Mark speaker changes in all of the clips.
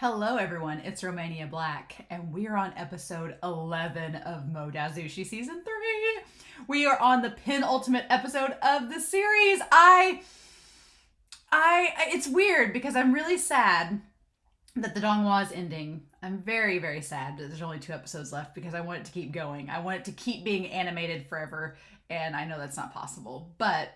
Speaker 1: Hello, everyone. It's Romania Black, and we are on episode 11 of Modazushi Season 3. We are on the penultimate episode of the series. It's weird because I'm really sad that the Donghua is ending. I'm very, very sad that there's only 2 episodes left because I want it to keep going. I want it to keep being animated forever, and I know that's not possible. But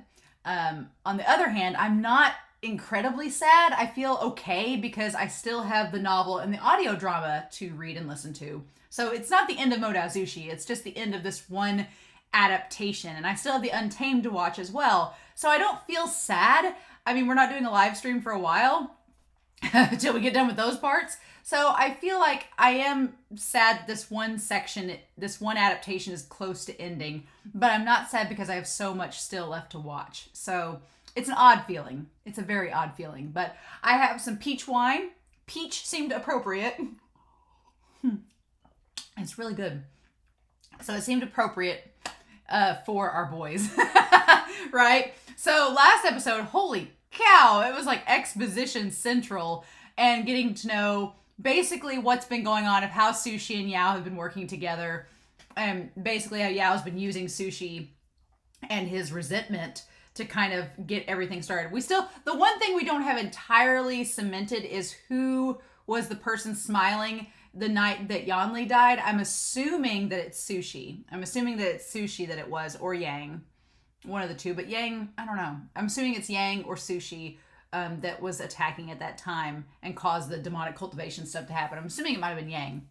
Speaker 1: on the other hand, I'm not incredibly sad. I feel okay because I still have the novel and the audio drama to read and listen to. So it's not the end of Modazushi, it's just the end of this one adaptation. And I still have the Untamed to watch as well. So I don't feel sad. I mean, we're not doing a live stream for a while until we get done with those parts. So I feel like I am sad this one section, this one adaptation is close to ending, but I'm not sad because I have so much still left to watch. So it's an odd feeling. It's a very odd feeling, but I have some peach wine. Peach seemed appropriate. It's really good. So it seemed appropriate for our boys, right? So last episode, holy cow, it was like exposition central and getting to know basically what's been going on of how Sushi and Yao have been working together, and basically how Yao's been using Sushi and his resentment to kind of get everything started. The one thing we don't have entirely cemented is who was the person smiling the night that Yanli died. I'm assuming that it's Sushi. I'm assuming that it's Sushi that it was, or Yang. One of the two, but Yang, I don't know. I'm assuming it's Yang or Sushi that was attacking at that time and caused the demonic cultivation stuff to happen. I'm assuming it might have been Yang,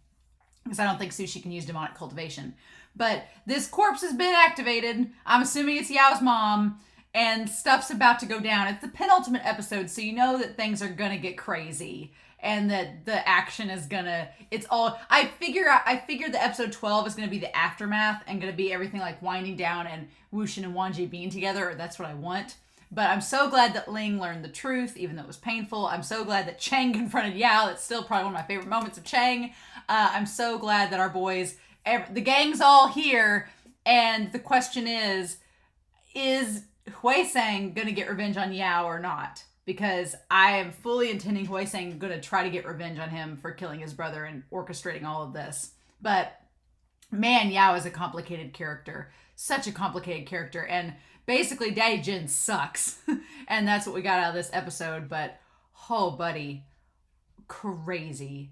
Speaker 1: because I don't think Sushi can use demonic cultivation. But this corpse has been activated. I'm assuming it's Yao's mom, and stuff's about to go down. It's the penultimate episode, so you know that things are gonna get crazy, and that the action is gonna. It's all. I figure the episode 12 is gonna be the aftermath and gonna be everything like winding down and Wushin and Wanji being together. Or that's what I want. But I'm so glad that Ling learned the truth, even though it was painful. I'm so glad that Chang confronted Yao. That's still probably one of my favorite moments of Chang. I'm so glad that our boys, the gang's all here, and the question is Huiseng gonna get revenge on Yao or not? Because I am fully intending Huiseng gonna try to get revenge on him for killing his brother and orchestrating all of this. But man, Yao is a complicated character. Such a complicated character. And basically Daddy Jin sucks. And that's what we got out of this episode. But oh buddy, crazy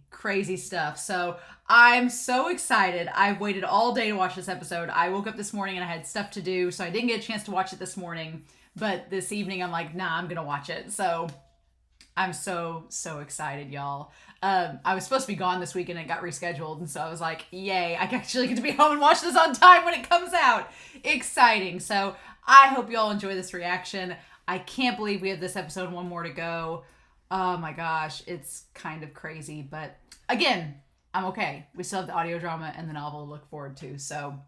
Speaker 1: stuff. So I'm so excited. I've waited all day to watch this episode. I woke up this morning and I had stuff to do, so I didn't get a chance to watch it this morning, but this evening I'm like, nah, I'm gonna watch it. So I'm so excited, y'all. I was supposed to be gone this week and it got rescheduled, and so I was like, yay, I actually get to be home and watch this on time when it comes out. Exciting. So I hope y'all enjoy this reaction. I can't believe we have this episode, one more to go. Oh my gosh, it's kind of crazy, but again, I'm okay. We still have the audio drama and the novel to look forward to. So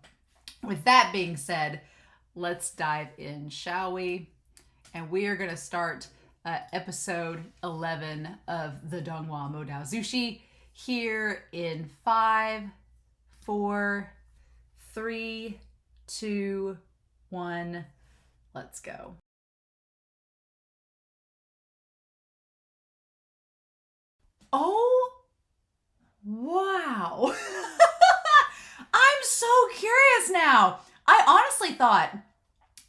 Speaker 1: with that being said, let's dive in, shall we? And we are going to start episode 11 of the Donghua Modazushi here in 5, 4, 3, 2, 1. Let's go. Oh, wow. I'm so curious now. I honestly thought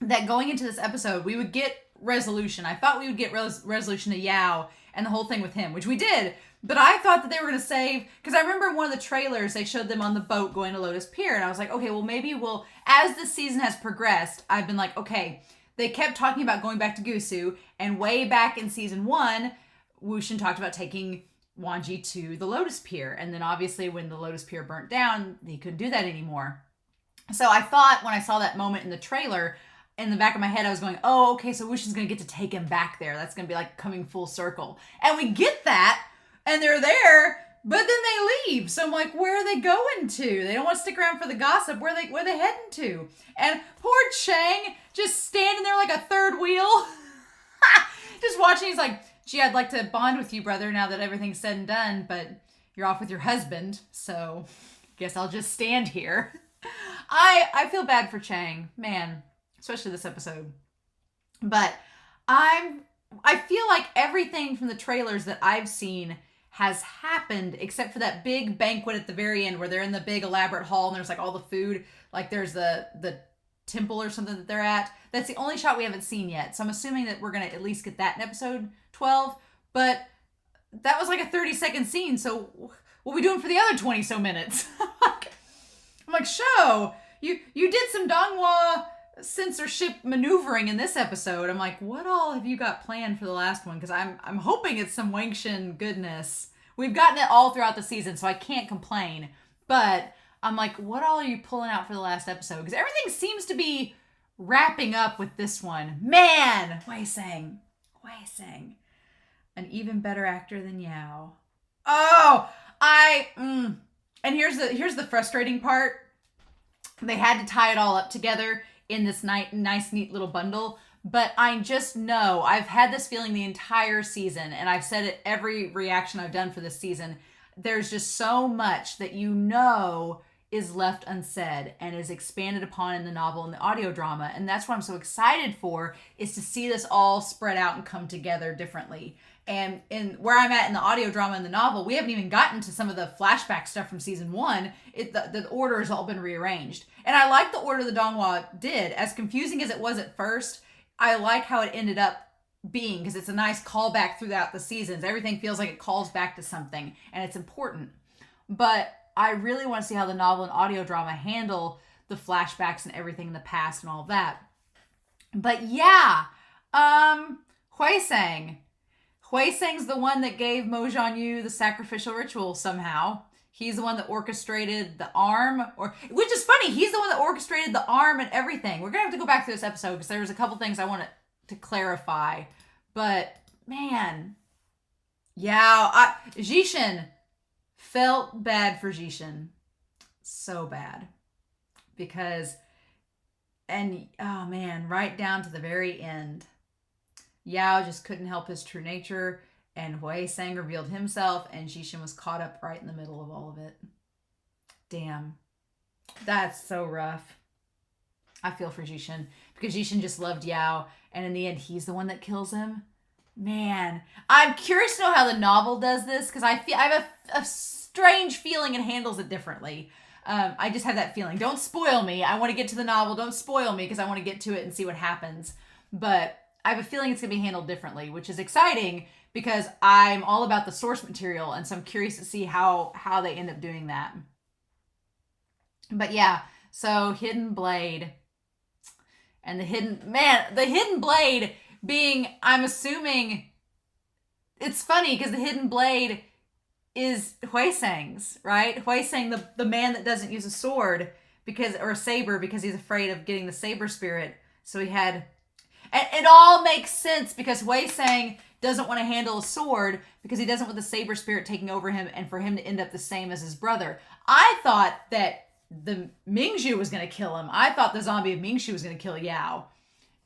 Speaker 1: that going into this episode, we would get resolution. I thought we would get resolution to Yao and the whole thing with him, which we did. But I thought that they were going to save, because I remember in one of the trailers, they showed them on the boat going to Lotus Pier. And I was like, okay, well, maybe as the season has progressed, I've been like, okay, they kept talking about going back to Gusu. And way back in season 1, Wushin talked about taking Wanji to the Lotus Pier. And then obviously when the Lotus Pier burnt down, they couldn't do that anymore. So I thought when I saw that moment in the trailer, in the back of my head, I was going, oh, okay, so Wushin's going to get to take him back there. That's going to be like coming full circle. And we get that, and they're there, but then they leave. So I'm like, where are they going to? They don't want to stick around for the gossip. Where are they heading to? And poor Chang just standing there like a third wheel. Just watching. He's like, gee, I'd like to bond with you, brother, now that everything's said and done, but you're off with your husband, so guess I'll just stand here. I feel bad for Chang, man, especially this episode. But I feel like everything from the trailers that I've seen has happened, except for that big banquet at the very end where they're in the big elaborate hall and there's like all the food, like there's the temple or something that they're at. That's the only shot we haven't seen yet. So I'm assuming that we're going to at least get that in episode 12. But that was like a 30-second scene. So what are we doing for the other 20 so minutes? I'm like, show, you did some Donghua censorship maneuvering in this episode. I'm like, what all have you got planned for the last one? Because I'm hoping it's some Wangshin goodness. We've gotten it all throughout the season, so I can't complain. But I'm like, what all are you pulling out for the last episode? Because everything seems to be wrapping up with this one. Man, Hui Sang, an even better actor than Yao. Oh, and here's the frustrating part. They had to tie it all up together in this nice, neat little bundle. But I just know, I've had this feeling the entire season, and I've said it every reaction I've done for this season. There's just so much that is left unsaid and is expanded upon in the novel and the audio drama. And that's what I'm so excited for, is to see this all spread out and come together differently. And in where I'm at in the audio drama and the novel, we haven't even gotten to some of the flashback stuff from season 1. The order has all been rearranged. And I like the order the Donghua did. As confusing as it was at first, I like how it ended up being, because it's a nice callback throughout the seasons. Everything feels like it calls back to something, and it's important. But I really want to see how the novel and audio drama handle the flashbacks and everything in the past and all of that. But yeah, Hui Sang. Hui Sang's the one that gave Mo Jianyu the sacrificial ritual somehow. He's the one that orchestrated the arm, which is funny. He's the one that orchestrated the arm and everything. We're going to have to go back to this episode because there's a couple things I want to clarify. But, man. Yeah, Jishin. Felt bad for Jishin. So bad. Because, oh man, right down to the very end, Yao just couldn't help his true nature, and Hui Sang revealed himself, and Jishin was caught up right in the middle of all of it. Damn. That's so rough. I feel for Jishin, because Jishin just loved Yao, and in the end, he's the one that kills him. Man, I'm curious to know how the novel does this, because I have a strange feeling it handles it differently. I just have that feeling. Don't spoil me. I want to get to the novel. Don't spoil me, because I want to get to it and see what happens. But I have a feeling it's going to be handled differently, which is exciting, because I'm all about the source material, and so I'm curious to see how they end up doing that. But yeah, so Hidden Blade. And the Hidden Blade being, I'm assuming, it's funny because the Hidden Blade is Hui Sang's, right? Hui Sang, the man that doesn't use a sword or a saber because he's afraid of getting the saber spirit. So he had, and it all makes sense because Hui Sang doesn't want to handle a sword because he doesn't want the saber spirit taking over him and for him to end up the same as his brother. I thought that the Mingzhu was going to kill him. I thought the zombie of Mingzhu was going to kill Yao.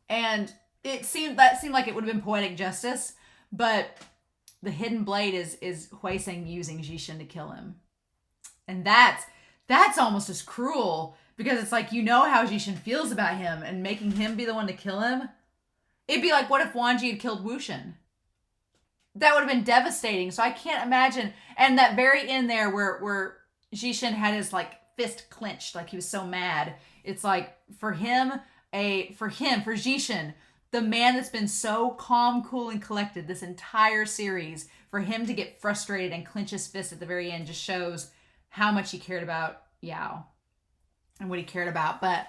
Speaker 1: And that seemed like it would have been poetic justice, but the Hidden Blade is Hui Sang using Jishin to kill him. And that's almost as cruel, because it's like, how Jishin feels about him, and making him be the one to kill him. It'd be like, what if Wan Ji had killed Wuxin? That would have been devastating. So I can't imagine. And that very end there where Jishin had his fist clenched, like he was so mad. It's like, for Jishin, the man that's been so calm, cool, and collected this entire series, for him to get frustrated and clench his fist at the very end just shows how much he cared about Yao and what he cared about. But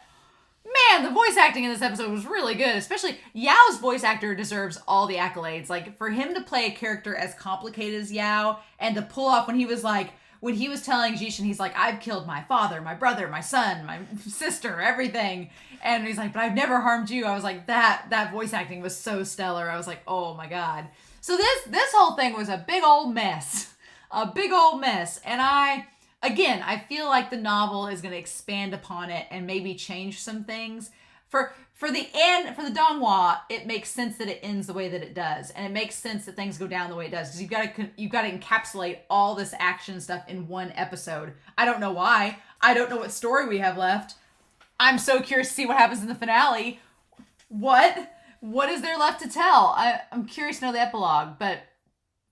Speaker 1: man, the voice acting in this episode was really good. Especially Yao's voice actor deserves all the accolades. Like, for him to play a character as complicated as Yao, and to pull off when he was telling Jishin, he's like, I've killed my father, my brother, my son, my sister, everything. And he's like, but I've never harmed you. I was like, that voice acting was so stellar. I was like, oh my God. So this whole thing was a big old mess. A big old mess. And I feel like the novel is going to expand upon it and maybe change some things. For the Donghua, it makes sense that it ends the way that it does, and it makes sense that things go down the way it does, because you've got to encapsulate all this action stuff in one episode. I don't know why. I don't know what story we have left. I'm so curious to see what happens in the finale. What is there left to tell? I'm curious to know the epilogue, but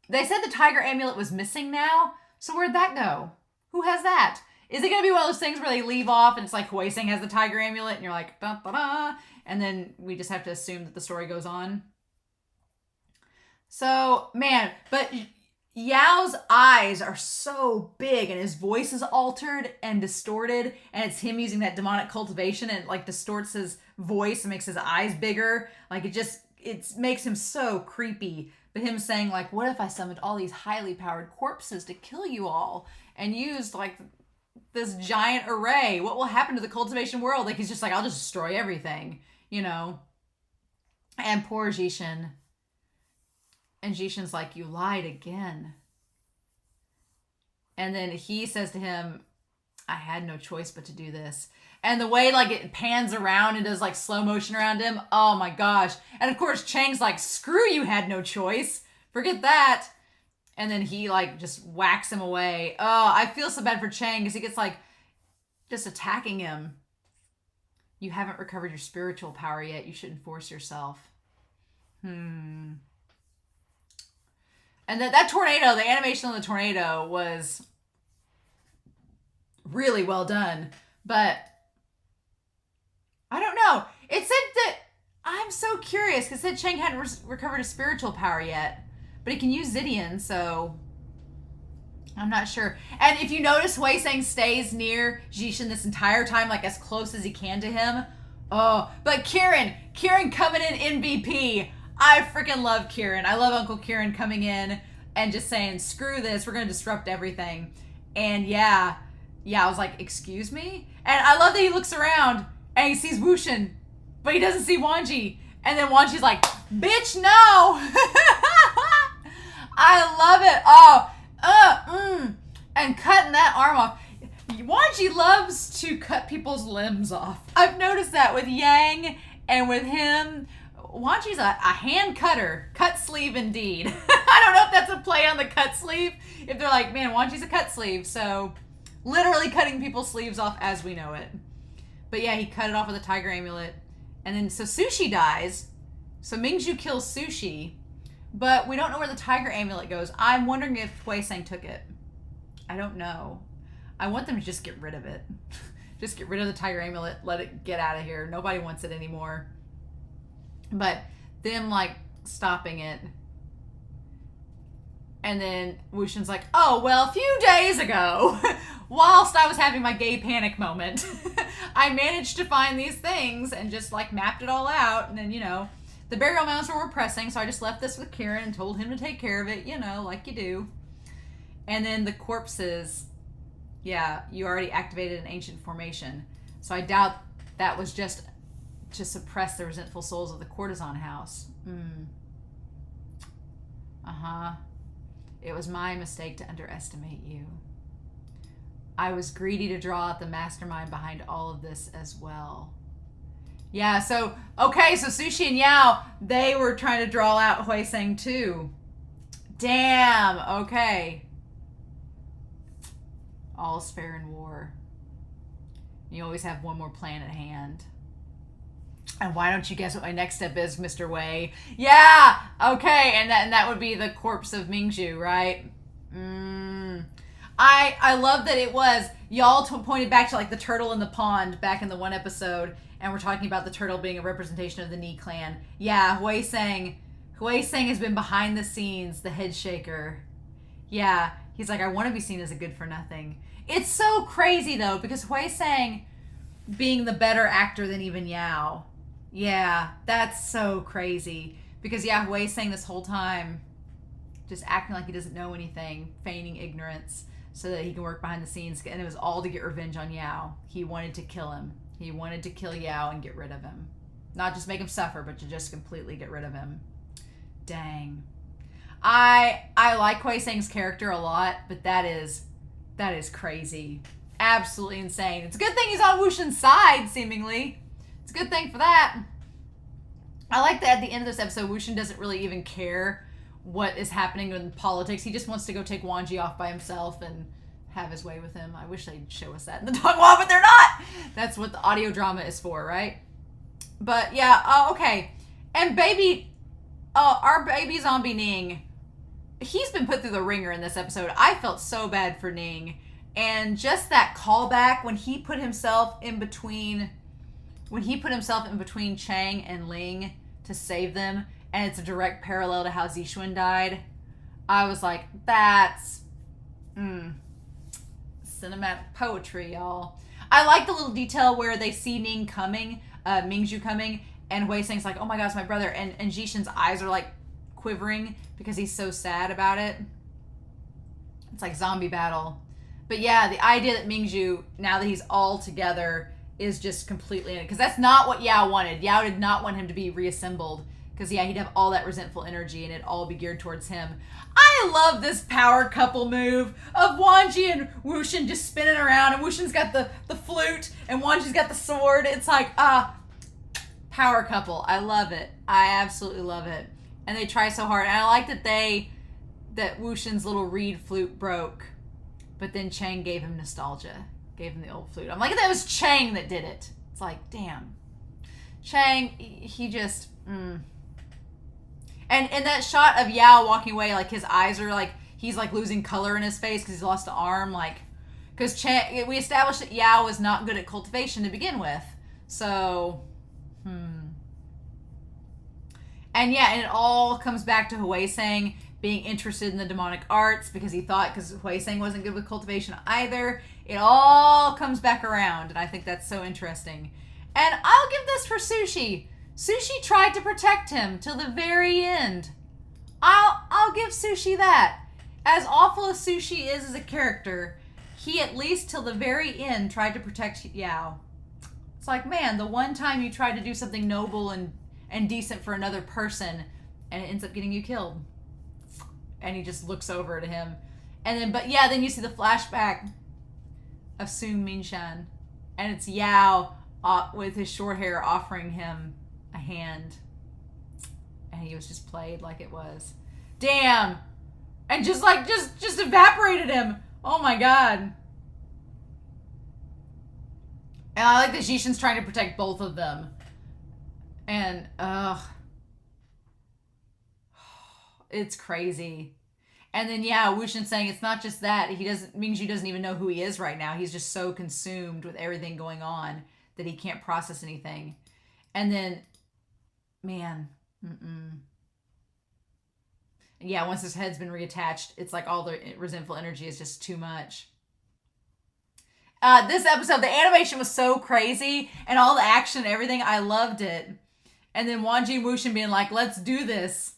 Speaker 1: they said the tiger amulet was missing now. So where'd that go? Who has that? Is it going to be one of those things where they leave off and it's like Hwee Sang has the tiger amulet and you're like, da da da, and then we just have to assume that the story goes on? So, man, but Yao's eyes are so big and his voice is altered and distorted, and it's him using that demonic cultivation and like distorts his voice and makes his eyes bigger. Like it makes him so creepy. But him saying like, what if I summoned all these highly powered corpses to kill you all and used like this giant array? What will happen to the cultivation world? Like he's just like, I'll just destroy everything, you know? And poor Jishin. And Jishin's like, you lied again. And then he says to him, I had no choice but to do this. And the way like it pans around and does like slow motion around him, oh my gosh. And of course Chang's like, screw you, had no choice. Forget that. And then he like just whacks him away. Oh, I feel so bad for Chang because he gets like just attacking him. You haven't recovered your spiritual power yet. You shouldn't force yourself. And that tornado, the animation on the tornado was really well done. But I don't know. It said that, I'm so curious, because it said Chang hadn't recovered his spiritual power yet. But he can use Zidian, so I'm not sure. And if you notice, Hwee Sang stays near Jishin this entire time, like as close as he can to him. Oh, but Kieran coming in MVP. I freaking love Kieran. I love Uncle Kieran coming in and just saying, screw this, we're going to disrupt everything. And yeah, I was like, excuse me? And I love that he looks around and he sees Wushin, but he doesn't see Wanji. And then Wanji's like, bitch, no! I love it. And cutting that arm off. Wanji loves to cut people's limbs off. I've noticed that with Yang and with him. Wanji's a hand cutter. Cut sleeve indeed. I don't know if that's a play on the cut sleeve. If they're like, man, Wanji's a cut sleeve. So literally cutting people's sleeves off as we know it. But yeah, he cut it off with a tiger amulet. And then, so Sushi dies. So Mingzhu kills Sushi. But we don't know where the tiger amulet goes. I'm wondering if Hwee Sang took it. I don't know. I want them to just get rid of it. Just get rid of the tiger amulet. Let it get out of here. Nobody wants it anymore. But them like stopping it. And then Wushin's like, oh, well, a few days ago, whilst I was having my gay panic moment, I managed to find these things and just like mapped it all out. And then, you know, the burial mounds were pressing, so I just left this with Kieran and told him to take care of it, you know, like you do. And then the corpses, yeah, you already activated an ancient formation. So I doubt that was just to suppress the resentful souls of the courtesan house. It was my mistake to underestimate you. I was greedy to draw out the mastermind behind all of this as well. Yeah, so, okay, so Sushi and Yao, they were trying to draw out Hwee Sang too. Damn, okay. All's fair in war. You always have one more plan at hand. And why don't you guess what my next step is, Mr. Wei? Yeah, okay, and that would be the corpse of Mingzhu, right? I love that it was, y'all pointed back to like the turtle in the pond back in the one episode, and we're talking about the turtle being a representation of the Ni clan. Yeah, Hwee Sang has been behind the scenes, the head shaker. Yeah, he's like, I want to be seen as a good for nothing. It's so crazy though, because Hwee Sang being the better actor than even Yao. Yeah, that's so crazy. Because yeah, Hwee Sang this whole time just acting like he doesn't know anything, feigning ignorance so that he can work behind the scenes, and it was all to get revenge on Yao. He wanted to kill him. He wanted to kill Yao and get rid of him. Not just make him suffer, but to just completely get rid of him. Dang. I like Hwee Sang's character a lot, but that is crazy. Absolutely insane. It's a good thing he's on Wushin's side, seemingly. It's a good thing for that. I like that at the end of this episode, Wushin doesn't really even care what is happening in politics. He just wants to go take Wanji off by himself and have his way with him. I wish they'd show us that in the Donghua, but they're not. That's what the audio drama is for, right? But yeah, okay. And our baby zombie Ning, he's been put through the ringer in this episode. I felt so bad for Ning. And just that callback when he put himself in between Chang and Ling to save them, and it's a direct parallel to how Zixuan died, I was like, that's cinematic poetry, y'all. I like the little detail where they see Ning coming, Mingzhu coming, and Hui Seng's like, oh my gosh, my brother, and Zixuan's eyes are like quivering because he's so sad about it. It's like zombie battle. But yeah, the idea that Mingzhu, now that he's all together, is just completely in it. Because that's not what Yao wanted. Yao did not want him to be reassembled. Because, yeah, he'd have all that resentful energy and it'd all be geared towards him. I love this power couple move of Wanji and Wuxin just spinning around. And Wuxin's got the flute and Wanji's got the sword. It's like, power couple. I love it. I absolutely love it. And they try so hard. And I like that Wuxin's little reed flute broke. But then Chang gave him nostalgia. Gave him the old flute. I'm like, that was Chang that did it. It's like, damn. Chang, he just... And that shot of Yao walking away, like, his eyes are like... He's, like, losing color in his face because he's lost an arm. Like, because Chang... We established that Yao was not good at cultivation to begin with. So... And yeah, and it all comes back to Hui Seng being interested in the demonic arts because Hui Seng wasn't good with cultivation either. It all comes back around, and I think that's so interesting. And I'll give this for Sushi. Sushi tried to protect him till the very end. I'll give Sushi that. As awful as Sushi is as a character, he at least till the very end tried to protect Yao. It's like, man, the one time you tried to do something noble and decent for another person, and it ends up getting you killed. And he just looks over to him. And then, but yeah, then you see the flashback of Sung Minshan. And it's Yao with his short hair offering him a hand. And he was just played like it was. Damn! And just evaporated him. Oh my god. And I like that Zixuan's trying to protect both of them. And, it's crazy. And then, yeah, Wuxin saying it's not just that. Mingzhu doesn't even know who he is right now. He's just so consumed with everything going on that he can't process anything. And then, man, yeah, once his head's been reattached, it's like all the resentful energy is just too much. This episode, the animation was so crazy, and all the action and everything, I loved it. And then Wanji and Wuxin being like, let's do this.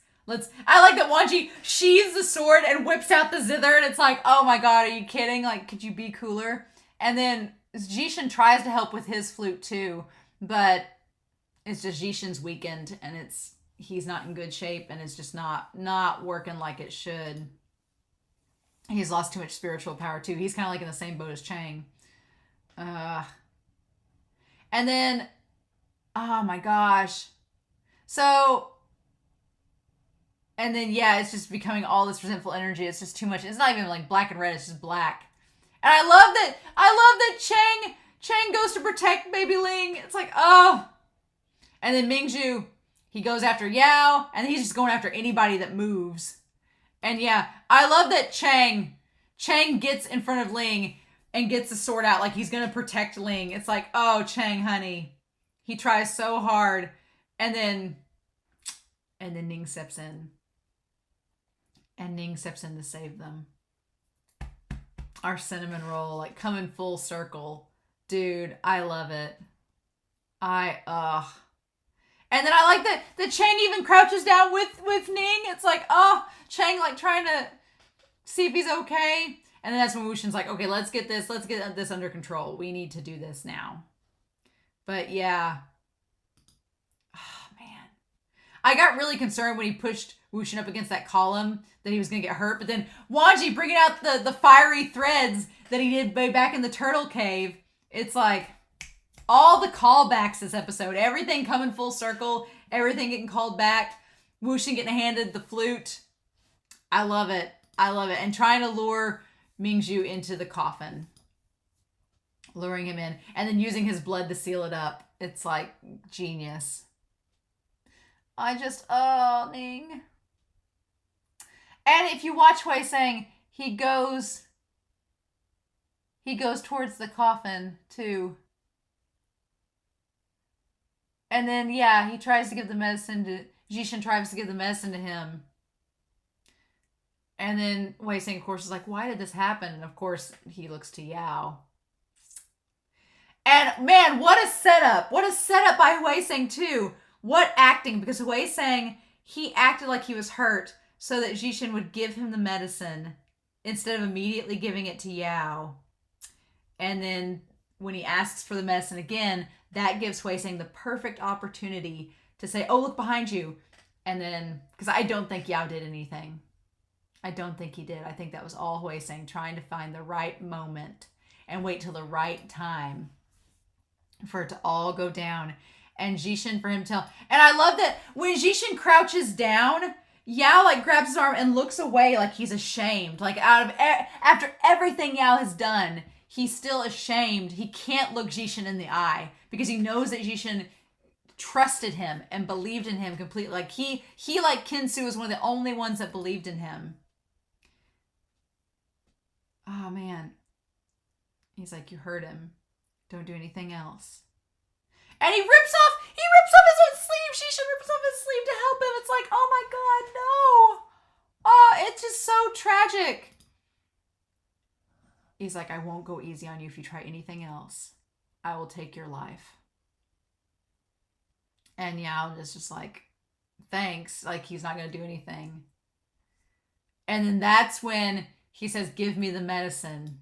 Speaker 1: I like that Wanji sheathes the sword and whips out the zither, and it's like, oh my god, are you kidding? Like, could you be cooler? And then Zixuan tries to help with his flute too, but it's just Zixuan's weakened, and he's not in good shape, and it's just not working like it should. He's lost too much spiritual power too. He's kind of like in the same boat as Chang. And then, oh my gosh. So, and then, yeah, it's just becoming all this resentful energy. It's just too much. It's not even like black and red. It's just black. And I love that Chang goes to protect baby Ling. It's like, oh. And then Mingzhu, he goes after Yao, and he's just going after anybody that moves. And yeah, I love that Chang gets in front of Ling and gets the sword out like he's going to protect Ling. It's like, oh, Chang, honey. He tries so hard. And then Ning steps in. And Ning steps in to save them. Our cinnamon roll, like, coming full circle. Dude, I love it. And then I like that Chang even crouches down with Ning. It's like, oh, Chang, like, trying to see if he's okay. And then that's when Wuxin's like, okay, let's get this under control. We need to do this now. But yeah. Oh, man. I got really concerned when he pushed Wuxin up against that column that he was going to get hurt. But then Wanji bringing out the fiery threads that he did way back in the turtle cave. It's like all the callbacks this episode. Everything coming full circle. Everything getting called back. Wuxin getting handed the flute. I love it. And trying to lure Mingzhu into the coffin. Luring him in. And then using his blood to seal it up. It's like genius. Ning. And if you watch Hui Sang, he goes towards the coffin too. And then he tries to give the medicine to Jishin tries to give the medicine to him. And then Hui Sang, of course, is like, why did this happen? And of course, he looks to Yao. And man, what a setup. What a setup by Hui Sang too. What acting, because Hui Sang, he acted like he was hurt so that Jishin would give him the medicine instead of immediately giving it to Yao. And then when he asks for the medicine again, that gives Hui Sang the perfect opportunity to say, oh, look behind you. And then, because I don't think Yao did anything. I don't think he did. I think that was all Hui Sang trying to find the right moment and wait till the right time for it to all go down. And Jishin for him to tell. And I love that when Jishin crouches down, Yao like grabs his arm and looks away like he's ashamed. Like after everything Yao has done, he's still ashamed. He can't look Jishin in the eye because he knows that Jishin trusted him and believed in him completely. Like he like Kinsu was one of the only ones that believed in him. Oh man. He's like, you hurt him. Don't do anything else. And he rips off his own sleeve. Jishin rips off his sleeve to help him. It's like, oh my God, no. Oh, it's just so tragic. He's like, I won't go easy on you if you try anything else. I will take your life. And Yao is just like, thanks. Like, he's not going to do anything. And then that's when he says, give me the medicine.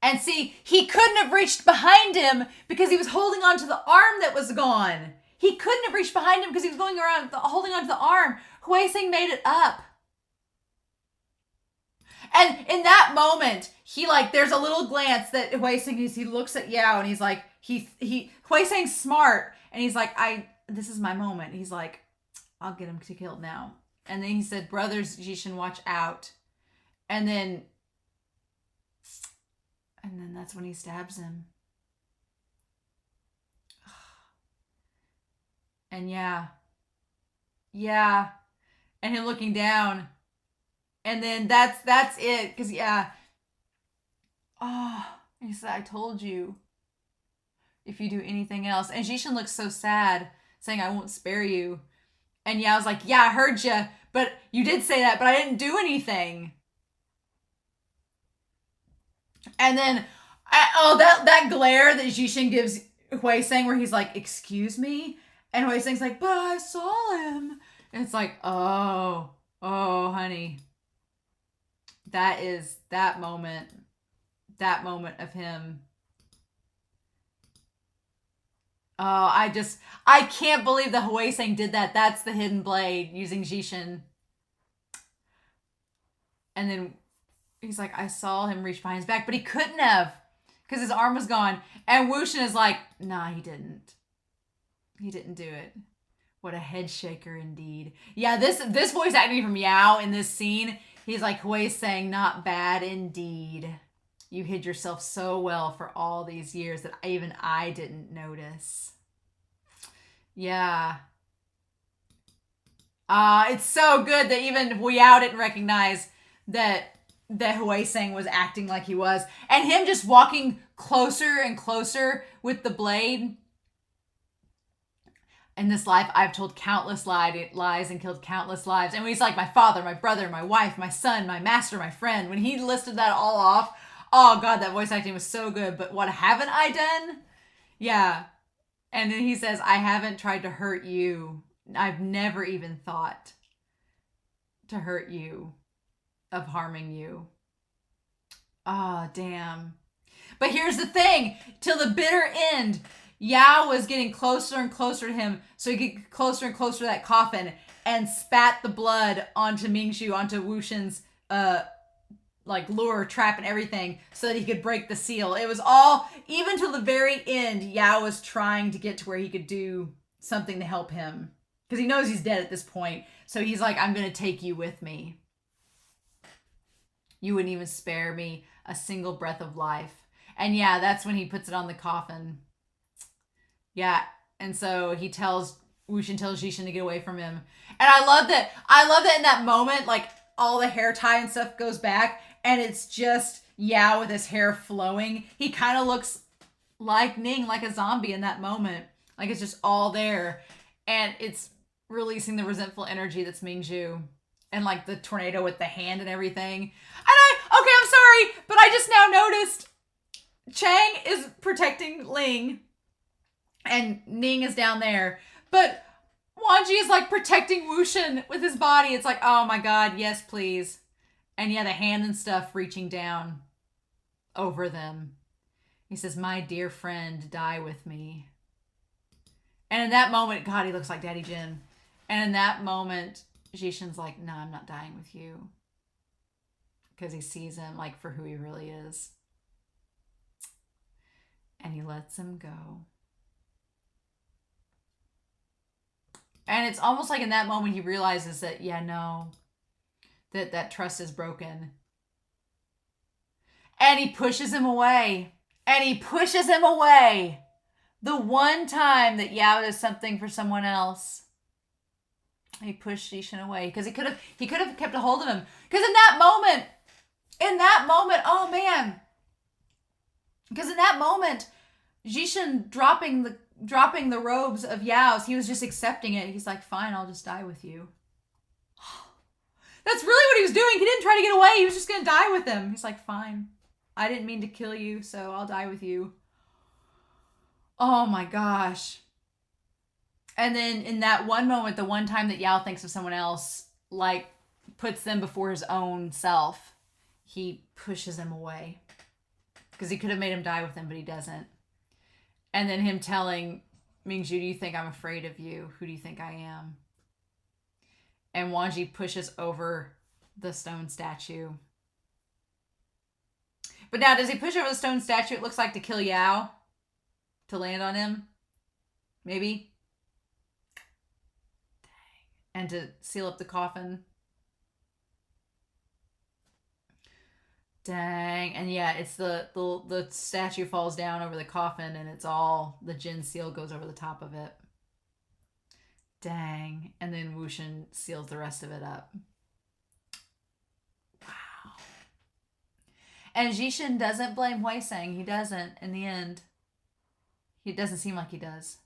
Speaker 1: And see, he couldn't have reached behind him because he was holding on to the arm that was gone. He couldn't have reached behind him because he was going around holding on to the arm. Hui Sang made it up. And in that moment, he like, there's a little glance that Hui Sang, he looks at Yao and he's like, Hui Sang's smart. And he's like, this is my moment. He's like, I'll get him killed now. And then he said, brothers, Jishin, watch out. And then that's when he stabs him. And yeah. And him looking down. And then that's it. Because he said, I told you. If you do anything else. And Jishin looks so sad, saying, I won't spare you. And Yao's like, yeah, I heard you, but you did say that, but I didn't do anything. And then, that glare that Jishin gives Hui Sang where he's like, excuse me? And Hui Sang's like, but I saw him. And it's like, oh, honey. That is that moment of him. Oh, I can't believe that Hui Sang did that. That's the hidden blade using Jishin. And then he's like, I saw him reach behind his back, but he couldn't have because his arm was gone. And Wushin is like, nah, he didn't. He didn't do it. What a head shaker indeed. Yeah, this voice acting from Yao in this scene, he's like, Hui Sang, not bad indeed. You hid yourself so well for all these years that even I didn't notice. Yeah. It's so good that even Yao didn't recognize that Hui Sang was acting like he was. And him just walking closer and closer with the blade. In this life, I've told countless lies and killed countless lives. And when he's like, my father, my brother, my wife, my son, my master, my friend. When he listed that all off, oh God, that voice acting was so good. But what haven't I done? Yeah. And then he says, I haven't tried to hurt you. I've never even thought to hurt you, of harming you. Oh, damn. But here's the thing. Till the bitter end, Yao was getting closer and closer to him. So he get closer and closer to that coffin and spat the blood onto Mingxu, onto Wushin's lure, trap, and everything so that he could break the seal. It was all, even till the very end, Yao was trying to get to where he could do something to help him. Because he knows he's dead at this point. So he's like, I'm going to take you with me. You wouldn't even spare me a single breath of life. And yeah, that's when he puts it on the coffin. Yeah. And so Wushin tells Jishin to get away from him. And I love that in that moment, like, all the hair tie and stuff goes back, and it's just Yao with his hair flowing. He kind of looks like Ning, like a zombie in that moment. Like it's just all there. And it's releasing the resentful energy that's Mingzhu. And like the tornado with the hand and everything. And I'm sorry, but I just now noticed Chang is protecting Ling. And Ning is down there. But Wanji is like protecting Wushen with his body. It's like, oh my god, yes please. And yeah, the hand and stuff reaching down over them. He says, my dear friend, die with me. And in that moment, God, he looks like Daddy Jin. And in that moment, Jishin's like, no, I'm not dying with you. Because he sees him like for who he really is. And he lets him go. And it's almost like in that moment he realizes that, yeah, no, that trust is broken. And he pushes him away. And he pushes him away. The one time that Yao does something for someone else, he pushed Jishin away. Because he could have kept a hold of him. Because in that moment, oh man. Because in that moment, Jishin dropping the robes of Yao's, he was just accepting it. He's like, fine, I'll just die with you. That's really what he was doing. He didn't try to get away. He was just going to die with him. He's like, fine. I didn't mean to kill you, so I'll die with you. Oh my gosh. And then in that one moment, the one time that Yao thinks of someone else, like puts them before his own self, he pushes him away. Because he could have made him die with him, but he doesn't. And then him telling Mingzhu, do you think I'm afraid of you? Who do you think I am? And Wanji pushes over the stone statue. But now, does he push over the stone statue, it looks like, to kill Yao? To land on him? Maybe? Dang. And to seal up the coffin? Dang. And yeah, it's the statue falls down over the coffin, and it's all, the Jin seal goes over the top of it. Dang. And then Wushen seals the rest of it up. Wow. And Jishin doesn't blame Huiseng. He doesn't in the end. It doesn't seem like he does.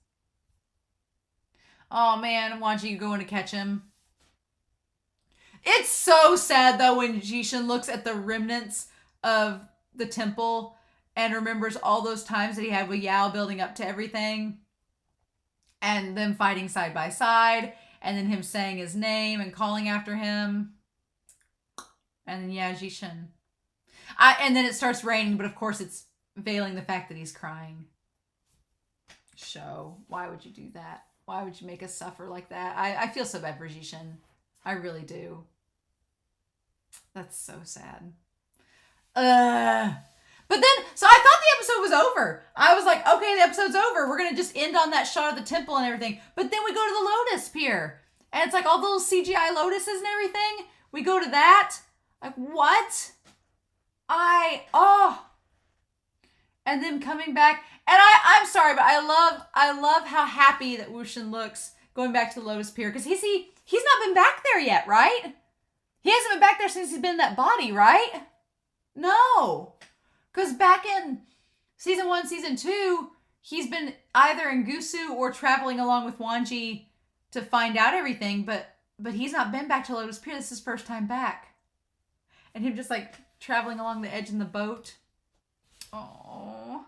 Speaker 1: Oh man, Wanji going to catch him. It's so sad though when Jishin looks at the remnants of the temple and remembers all those times that he had with Yao building up to everything. And them fighting side by side. And then him saying his name and calling after him. And then yeah, Jishin. And then it starts raining, but of course it's veiling the fact that he's crying. Show. Why would you do that? Why would you make us suffer like that? I feel so bad for Jishin. I really do. That's so sad. But then, so I thought the episode was over. I was like, okay, the episode's over. We're going to just end on that shot of the temple and everything. But then we go to the lotus pier. And it's like all the little CGI lotuses and everything. We go to that. Like, what? And then coming back. And I'm sorry, but I love how happy that Wushen looks going back to the lotus pier. Because he's not been back there yet, right? He hasn't been back there since he's been in that body, right? No. Because back in season 1, season 2, he's been either in Gusu or traveling along with Wanji to find out everything, but he's not been back to Lotus Pier. This is his first time back. And him just like traveling along the edge in the boat. Oh.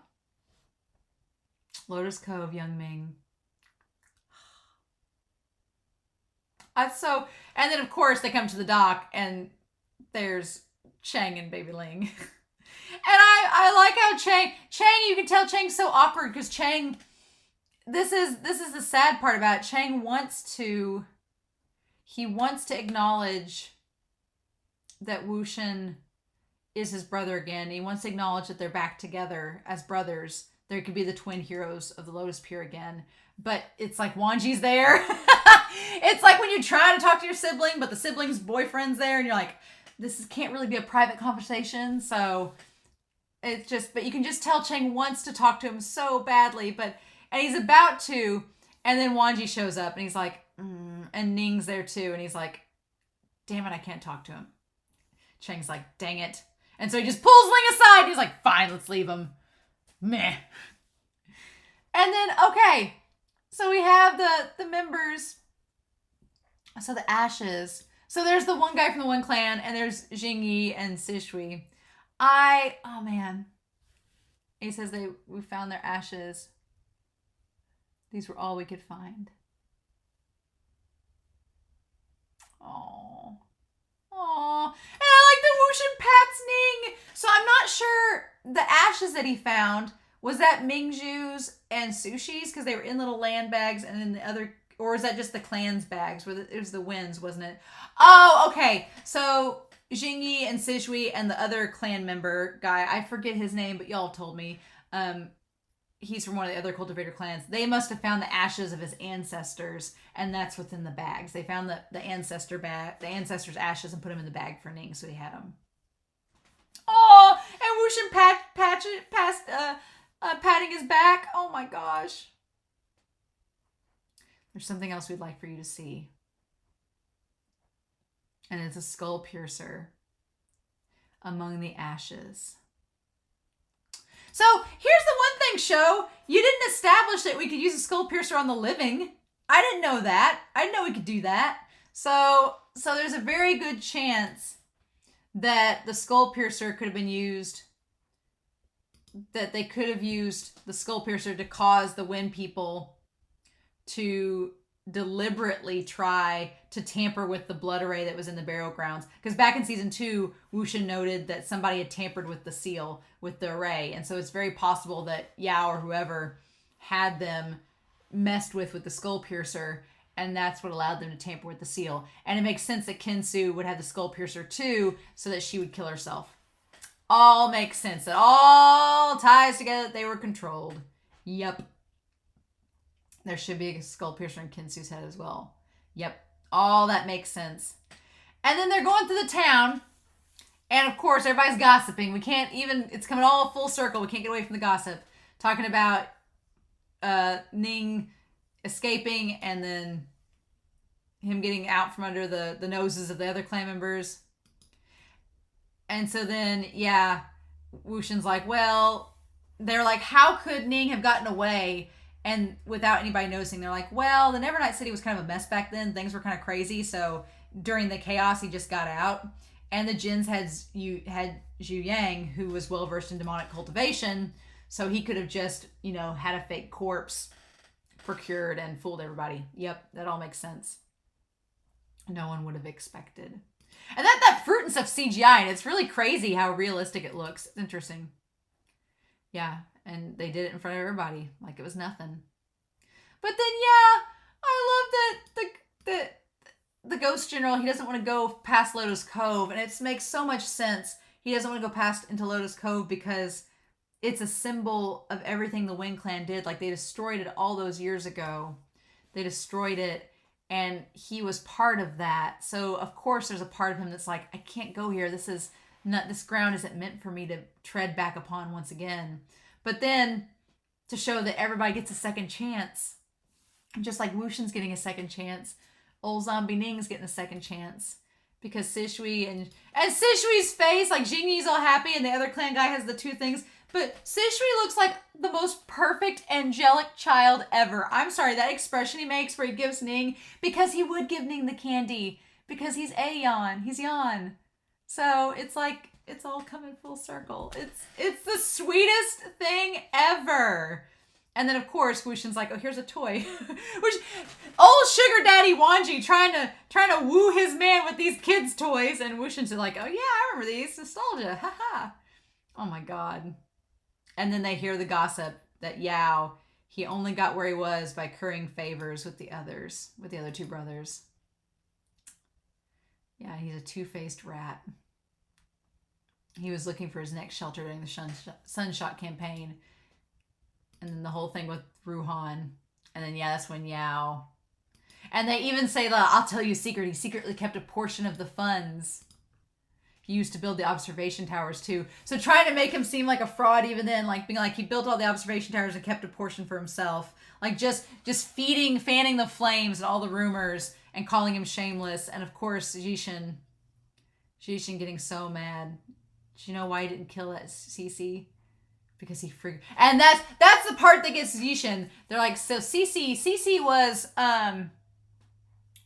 Speaker 1: Lotus Cove, Young Ming. And then of course they come to the dock and there's Chang and Baby Ling. And I like how Chang, you can tell Chang's so awkward because Chang, this is the sad part about it. Chang wants to acknowledge that Wushen is his brother again. He wants to acknowledge that they're back together as brothers. There could be the twin heroes of the Lotus Pier again. But it's like Wanji's there. It's like when you're trying to talk to your sibling, but the sibling's boyfriend's there, and you're like, can't really be a private conversation. So it's just, but you can just tell Chang wants to talk to him so badly, and he's about to, and then Wanji shows up, and he's like, and Ning's there too, and he's like, damn it, I can't talk to him. Chang's like, dang it. And so he just pulls Ling aside. He's like, fine, let's leave him. Meh. And then, okay, so we have the members. So the ashes. So there's the one guy from the one clan, and there's Jingyi and Sishui. Oh man. He says we found their ashes. These were all we could find. Oh. Oh. And I like the Wushin pats Ning. So I'm not sure the ashes that he found, was that Mingju's and Sushi's? Because they were in little land bags, and then the other, or is that just the clan's bags? It was the Winds, wasn't it? Oh, okay. So Jingyi and Sishui and the other clan member guy, I forget his name, but y'all told me. He's from one of the other cultivator clans. They must have found the ashes of his ancestors, and that's what's in the bags. They found the ancestors' ashes and put them in the bag for Ning, so he had them. Oh, and Wushin patting his back. Oh my gosh. There's something else we'd like for you to see. And it's a skull piercer among the ashes. So here's the one thing, show. You didn't establish that we could use a skull piercer on the living. I didn't know that. I didn't know we could do that. So there's a very good chance that the skull piercer could have been used, that they could have used the skull piercer to cause the Wind people to deliberately try to tamper with the blood array that was in the burial grounds. Because back in season 2, Wushin noted that somebody had tampered with the seal, with the array. And so it's very possible that Yao or whoever had them messed with the skull piercer, and that's what allowed them to tamper with the seal. And it makes sense that Kinsu would have the skull piercer too, so that she would kill herself. All makes sense. It all ties together that they were controlled. Yep. There should be a skull piercer in Kinsu's head as well. Yep. All that makes sense. And then they're going through the town. And of course, everybody's gossiping. We can't even, it's coming all full circle. We can't get away from the gossip. Talking about Ning escaping and then him getting out from under the noses of the other clan members. And so then, yeah, Wushin's like, well, they're like, how could Ning have gotten away and without anybody noticing? They're like, well, the Nevernight City was kind of a mess back then. Things were kind of crazy. So during the chaos, he just got out. And the Jinns had Zhu Yang, who was well versed in demonic cultivation. So he could have just, had a fake corpse procured and fooled everybody. Yep, that all makes sense. No one would have expected. And that fruit and stuff CGI, and it's really crazy how realistic it looks. It's interesting. Yeah, and they did it in front of everybody like it was nothing. But then, yeah, I love that the Ghost General, he doesn't want to go past Lotus Cove, and it makes so much sense. He doesn't want to go past into Lotus Cove because it's a symbol of everything the Wind Clan did. Like, they destroyed it all those years ago. They destroyed it, and he was part of that. So, of course, there's a part of him that's like, I can't go here. This ground isn't meant for me to tread back upon once again. But then, to show that everybody gets a second chance, just like Wushin's getting a second chance, old zombie Ning's getting a second chance. Because Sishui and Sishui's face, like Jingyi's all happy and the other clan guy has the two things. But Sishui looks like the most perfect angelic child ever. I'm sorry, that expression he makes where he gives Ning, because he would give Ning the candy, because he's Aeon, he's Yon. So it's like, it's all coming full circle. It's the sweetest thing ever. And then, of course, Wushin's like, oh, here's a toy. Which, old sugar daddy Wanji trying to woo his man with these kids' toys. And Wushin's like, oh, yeah, I remember these. Nostalgia. Haha. Oh, my God. And then they hear the gossip that Yao, he only got where he was by currying favors with the other two brothers. Yeah, he's a two-faced rat. He was looking for his next shelter during the Sunshot campaign. And then the whole thing with Ruhan. And then, yeah, that's when Yao. And they even say, I'll tell you a secret. He secretly kept a portion of the funds he used to build the observation towers too. So trying to make him seem like a fraud even then, like being like he built all the observation towers and kept a portion for himself. Like just fanning the flames and all the rumors and calling him shameless. And of course, Jishin getting so mad. Do you know why he didn't kill that Cece? Because he freaked. And that's the part that gets Jishin. They're like, so Cece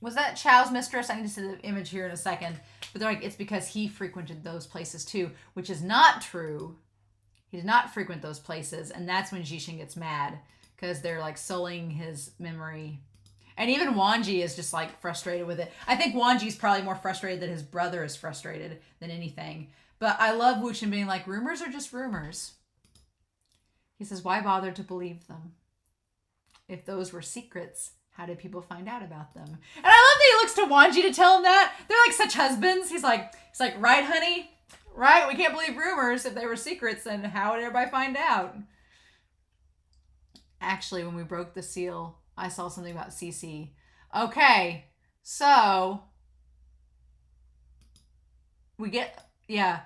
Speaker 1: was that Chow's mistress? I need to see the image here in a second. But they're like, it's because he frequented those places too, which is not true. He did not frequent those places. And that's when Jishin gets mad because they're like sullying his memory. And even Wanji is just like frustrated with it. I think Wanji's probably more frustrated that his brother is frustrated than anything. But I love Wushin being like, rumors are just rumors. He says, why bother to believe them? If those were secrets, how did people find out about them? And I love that he looks to Wanji to tell him that. They're like such husbands. He's like, right, honey? Right? We can't believe rumors. If they were secrets, then how would everybody find out? Actually, when we broke the seal, I saw something about Cece. Okay, so we get, yeah.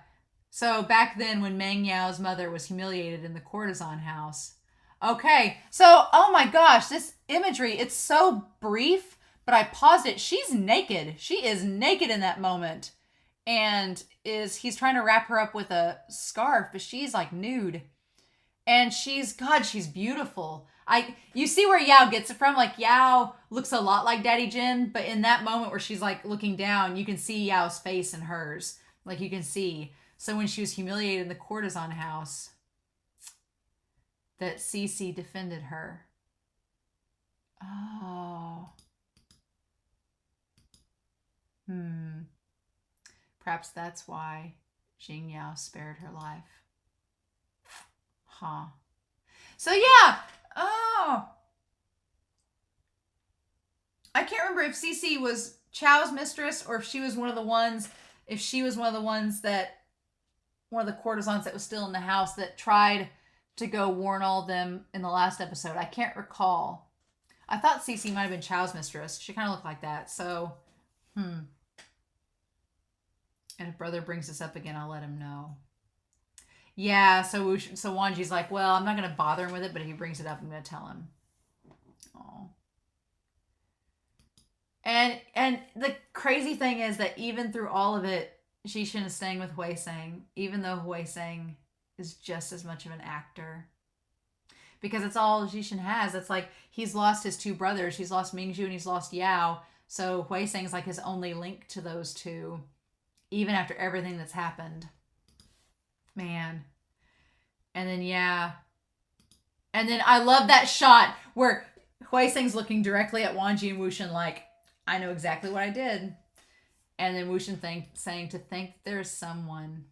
Speaker 1: So back then when Meng Yao's mother was humiliated in the courtesan house. Okay, so, oh my gosh, this imagery, it's so brief, but I paused it. She's naked. She is naked in that moment. And he's trying to wrap her up with a scarf, but she's like nude. And she's beautiful. You see where Yao gets it from? Like Yao looks a lot like Daddy Jin, but in that moment where she's like looking down, you can see Yao's face in hers. Like you can see. So when she was humiliated in the courtesan house, that Cece defended her. Oh. Perhaps that's why Jing Yao spared her life. Huh. So yeah. Oh. I can't remember if Cece was Chow's mistress or if she was one of the ones that one of the courtesans that was still in the house that tried to go warn all of them in the last episode. I can't recall. I thought Cece might have been Chow's mistress. She kind of looked like that. So, And if brother brings this up again, I'll let him know. Yeah, so Wanji's like, well, I'm not going to bother him with it, but if he brings it up, I'm going to tell him. Oh. And the crazy thing is that even through all of it, Jishin is staying with Huiseng, even though Huiseng is just as much of an actor. Because it's all Jishin has. It's like he's lost his two brothers. He's lost Mingzhu and he's lost Yao. So Huiseng's like his only link to those two, even after everything that's happened. Man. And then, yeah. And then I love that shot where Huiseng's looking directly at Wanji and Wushin like, I know exactly what I did. And then Wushin saying to think there's someone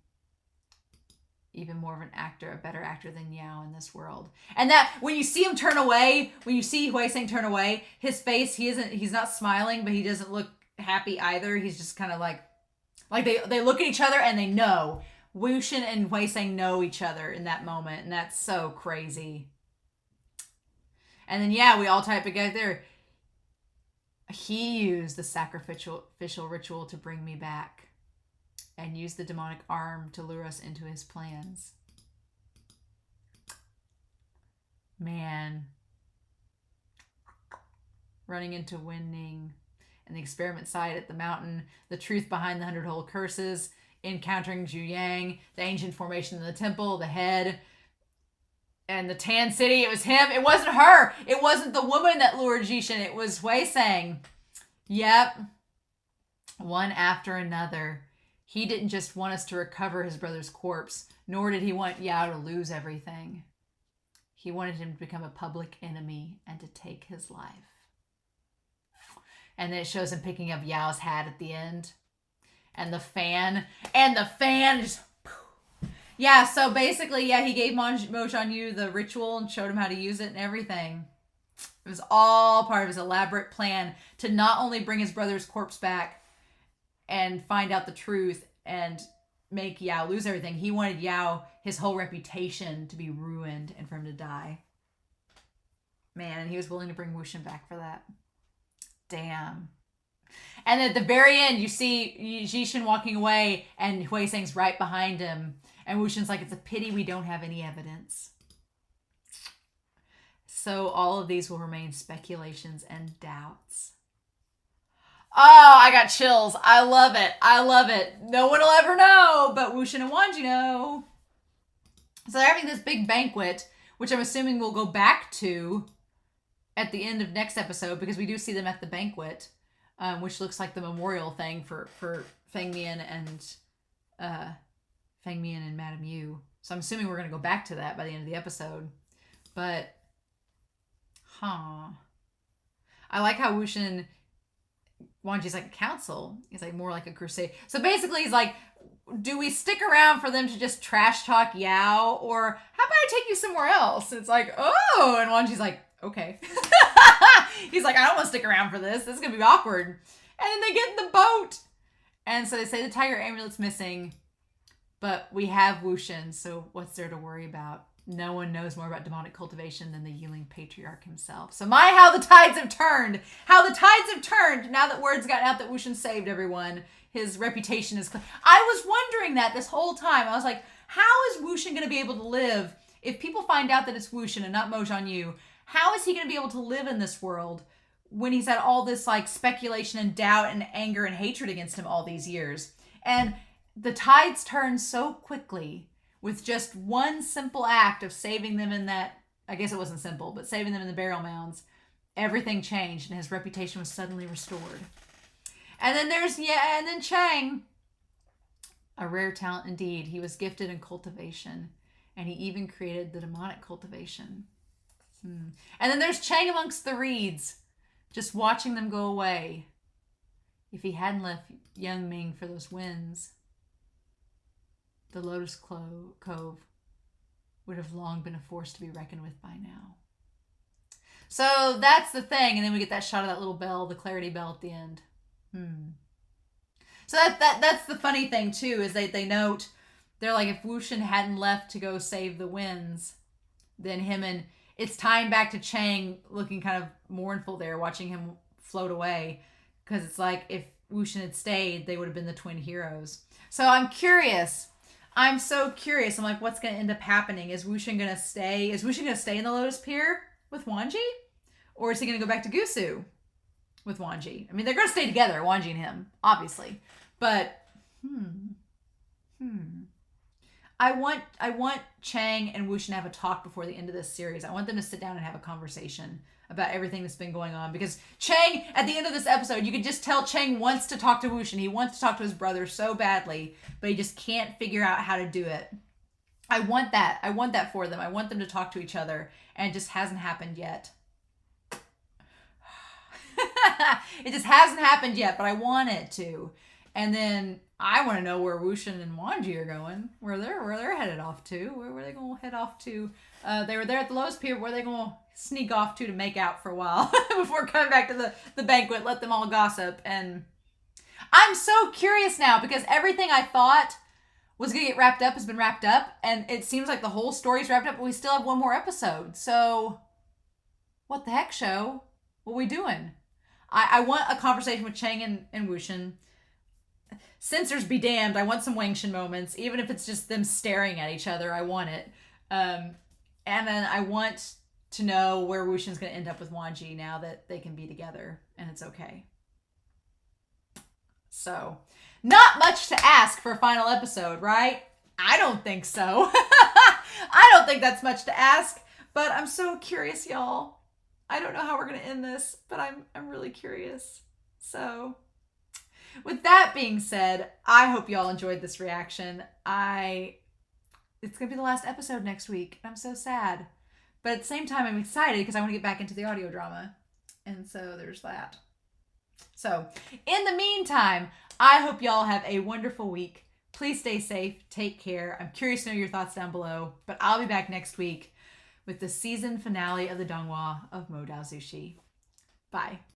Speaker 1: even more of an actor, a better actor than Yao in this world. And that when you see him turn away, when you see Huiseng turn away, his face, he's not smiling, but he doesn't look happy either. He's just kind of like they look at each other and they know. Wushin and Huiseng know each other in that moment, and that's so crazy. And then, yeah, we all type together. He used the sacrificial ritual to bring me back and used the demonic arm to lure us into his plans. Man. Running into Wen-Ning and the experiment site at the mountain, the truth behind the 100 Hole curses, encountering Zhu Yang, the ancient formation in the temple, the head, and the Tan City. It was him. It wasn't her. It wasn't the woman that lured Jishin. It was Huiseng. Yep. One after another. He didn't just want us to recover his brother's corpse, nor did he want Yao to lose everything. He wanted him to become a public enemy and to take his life. And then it shows him picking up Yao's hat at the end. And the fan just... Yeah, so basically, yeah, he gave Mo Xianyu the ritual and showed him how to use it and everything. It was all part of his elaborate plan to not only bring his brother's corpse back and find out the truth and make Yao lose everything. He wanted Yao, his whole reputation, to be ruined and for him to die. Man, and he was willing to bring Wushin back for that. Damn. And at the very end, you see Jishin walking away and Huiseng's right behind him. And Wushin's like, it's a pity we don't have any evidence. So all of these will remain speculations and doubts. Oh, I got chills. I love it. I love it. No one will ever know, but Wushin and Wanji know. So they're having this big banquet, which I'm assuming we'll go back to at the end of next episode, because we do see them at the banquet, which looks like the memorial thing for Feng Mian and Madame Yu. So I'm assuming we're gonna go back to that by the end of the episode. But, I like how Wushin Wanji's like a council. He's like more like a crusade. So basically, he's like, do we stick around for them to just trash talk Yao, or how about I take you somewhere else? And it's like, oh, and Wanji's like, okay. He's like, I don't want to stick around for this. This is gonna be awkward. And then they get in the boat, and so they say the tiger amulet's missing, but we have Wushin. So what's there to worry about? No one knows more about demonic cultivation than the Yiling patriarch himself. So how the tides have turned. How the tides have turned now that word's gotten out that Wushin saved everyone. His reputation is clear. I was wondering that this whole time. I was like, how is Wushin going to be able to live if people find out that it's Wushin and not Mo Jianyu? How is he going to be able to live in this world when he's had all this like speculation and doubt and anger and hatred against him all these years? And the tides turn so quickly with just one simple act of saving them in that, I guess it wasn't simple, but saving them in the burial mounds. Everything changed and his reputation was suddenly restored. And then and then Chang, a rare talent indeed. He was gifted in cultivation, and he even created the demonic cultivation. And then there's Chang amongst the reeds, just watching them go away. If he hadn't left young Ming for those winds, the Lotus Cove would have long been a force to be reckoned with by now. So that's the thing. And then we get that shot of that little bell, the clarity bell at the end. So that's the funny thing too, is they note, they're like, if Wushin hadn't left to go save the winds, then it's tying back to Chang looking kind of mournful there, watching him float away. Because it's like, if Wushin had stayed, they would have been the twin heroes. So I'm curious. I'm so curious. I'm like, what's going to end up happening? Is Wushin going to stay? Is Wushin going to stay in the Lotus Pier with Wanji? Or is he going to go back to Gusu with Wanji? I mean, they're going to stay together, Wanji and him, obviously. But, I want Chang and Wushin to have a talk before the end of this series. I want them to sit down and have a conversation about everything that's been going on. Because Chang, at the end of this episode, you could just tell Chang wants to talk to Wushin. He wants to talk to his brother so badly, but he just can't figure out how to do it. I want that. I want that for them. I want them to talk to each other, and it just hasn't happened yet. It just hasn't happened yet, but I want it to. And then I want to know where Wushin and Wanji are going, where they're headed off to. Where are they going to head off to? They were there at the Lotus Pier. Where are they going to sneak off to make out for a while before coming back to the banquet? Let them all gossip. And I'm so curious now, because everything I thought was going to get wrapped up has been wrapped up. And it seems like the whole story's wrapped up, but we still have one more episode. So what the heck, show? What are we doing? I want a conversation with Chang and Wushin. Censors be damned. I want some Wangshin moments, even if it's just them staring at each other. I want it. And then I want to know where Wushin's going to end up with Wanji now that they can be together and it's okay. So, not much to ask for a final episode, right? I don't think so. I don't think that's much to ask, but I'm so curious, y'all. I don't know how we're going to end this, but I'm really curious. So, with that being said, I hope y'all enjoyed this reaction. It's going to be the last episode next week, and I'm so sad. But at the same time, I'm excited because I want to get back into the audio drama. And so there's that. So, in the meantime, I hope y'all have a wonderful week. Please stay safe. Take care. I'm curious to know your thoughts down below. But I'll be back next week with the season finale of the Donghua of Mo Dao Zushi. Bye.